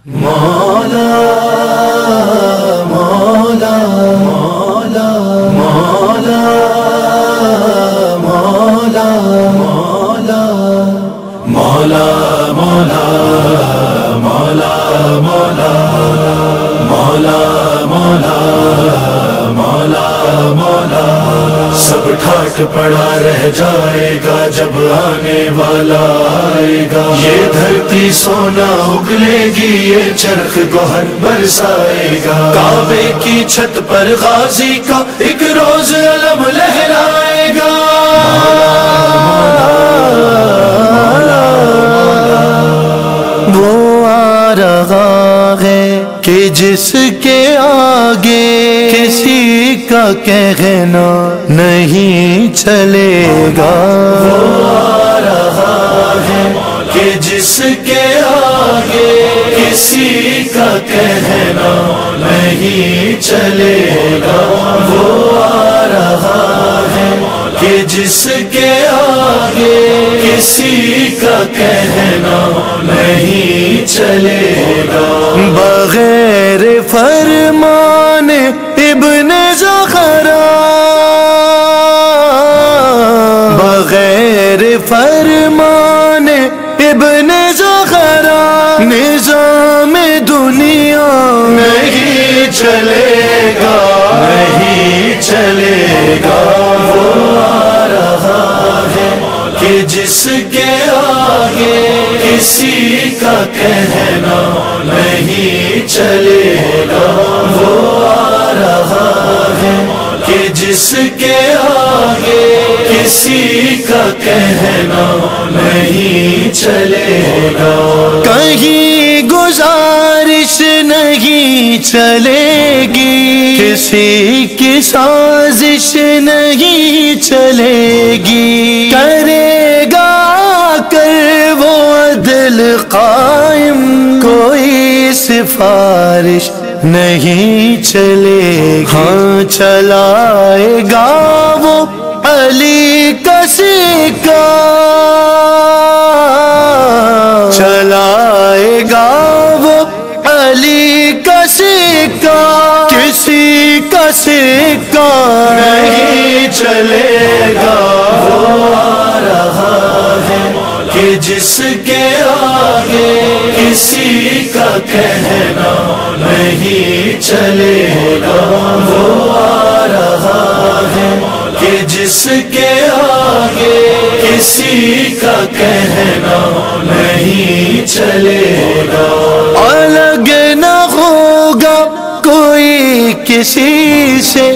مولا مولا مولا مولا مولا مولا مولا مولا مولا مولا مولا مولا مولا مولا سب ٹھاٹ پڑا رہ جائے گا جب آنے والا آئے گا. یہ دھرتی سونا اگلے گی، یہ چرخ گوہر برسائے گا. کعبے کی چھت پر غازی کا ایک روز علم لہرائے گا. وہ آ رہا ہے کہ جس کے آگے کسی کا کہنا نہیں چلے گا. وہ آ رہا ہے کہ جس کے آگے کسی کا کہنا نہیں چلے گا. وہ آ رہا ہے کہ جس کے آگے کسی کا کہنا نہیں چلے گا. بغیر فرمان ابن زغرا، بغیر فرمان ابن زغرا نظام دنیا نہیں چلے گا، نہیں چلے گا. وہ آ رہا ہے کہ جس کے آگے کسی کا کہنا نہیں چلے گا. وہ آ رہا ہے کہ جس کے آگے کسی کا کہنا نہیں چلے گا. کہیں گزارش نہیں چلے گی، کسی کی سازش نہیں چلے گی. کرے گا کر وہ عدل قائم، کوئی سفارش نہیں چلے گی. ہاں چلائے گا وہ علی کا سکہ، چلائے گا وہ علی کا سکہ. کسی کا سکہ نہیں چلے گا. وہ آ رہا ہے کہ جس کے آگے کسی کا کہنا نہیں چلے گا. وہ آ رہا ہے کہ جس کے آگے کسی کا کہنا نہیں چلے گا. الگ نہ ہوگا کوئی کسی سے.